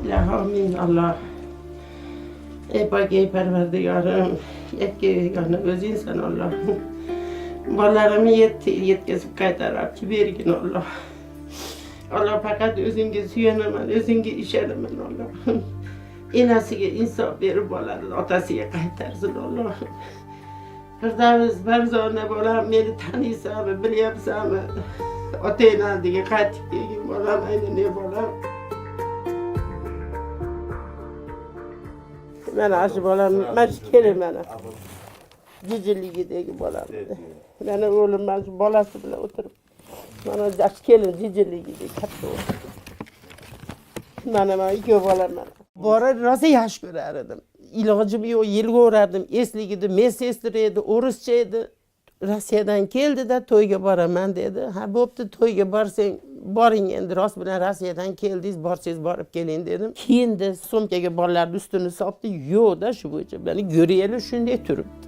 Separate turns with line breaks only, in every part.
Ya amin Allah. Ey bak ey perverdigarım. Yetkili öz insan Allah. Bolalarımı yetkizip kaytarar ki bir gün Allah. Allah fakat özünge süyenemen, özünge işenemen Allah. İnasiga insof berib boladi, otasiga qaytarsin Allah. Firdavs Barzona bolam, meni taniysanmi, bilyapsanmi? Ota-ona oldiga qaytib kelgin bolam, aynan bolam. Mana shu bolam, mana shu kelin mana. Jijilligidagi bolam. Meni o'g'lim mana shu bolasi bilan o'tirib. Mana shu kelin jijilligidagi katta o'g'lim. Mana ikki bolam mana. Bora rosa yaxshi ko'rar edim. İlojim yo'q, yilga o'rardim. Esligidi, medsestra edi, o'rischa edi. Rossiyadan keldi-da to'yga boraman dedi. Ha, bo'pti, to'yga borsang, boring endi, rost bilan Rossiyadan keldingiz, borsangiz borib keling dedim. Keyin de sumkaga bolalarning ustini soldi. Yo'q-da, shu bo'yicha meni ko'raylik shunday turibdi.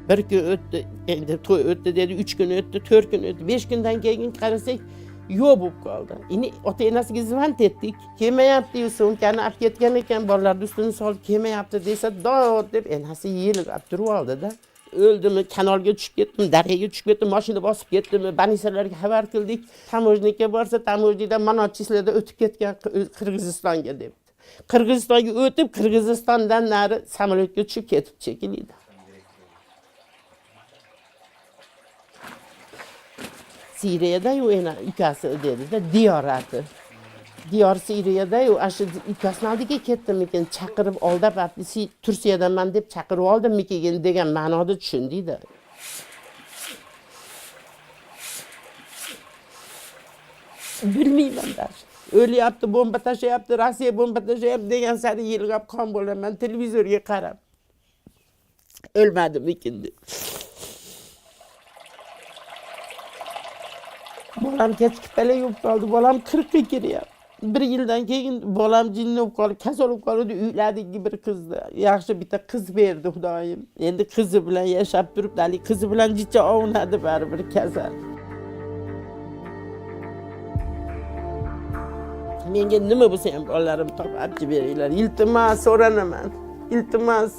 Bir kun o'tdi, endi to'y o'tdi dedi, 3 kun o'tdi, 4 kun o'tdi, 5 kundan keyin qarasak, yo'q bo'lib qoldi. Endi ota-onasiga zvont etdik. Kelmayapti, sumkani olib ketgan ekan, bolalar ustini solib kelmayapti desa, dod deb enasi yelib turib oldi-da. O'ldimi, kanalga tushib ketdim, daryoga tushib ketdim, mashina bosib ketdimi, banisalarga xabar qildik. Tamojnikka borsa, tamojnikdan manotchilarda o'tib ketgan Qirg'izistonga debdi. Qirg'izistonga o'tib, Qirg'izistondan nari samolyotga tushib ketib chekildi. Siriyada-yu ena ukasi dedi-da, Diyorati. Diyor Siriyada-yu, ashu ukasini oldiga ketdimikin, chaqirib oldab, Turkiyadanman deb chaqirib oldimmikin degan ma'noda tushundingda. Bilmayman da. O'lyapti, bomba tashlayapti, Rossiya bomba tashlayapti degan sari yilg'ab qon bo'laman televizorga qarab. O'lmadimikin deb. Bolam kechki palak bo'lib qoldi. Bolam 40 ga kiryapti. 1 yildan keyin bolam jinni bo'lib qoldi, kasal bo'lib qoldi. Uyladagi bir qizni, yaxshi bitta qiz berdi Xudoyim. Endi qizi bilan yashab turibdi. Ali qizi bilan jicha ovunadi baribir kasal. Menga nima bo'lsa ham bolalarim topib beringlar. Iltimos so'ranaman. Iltimos.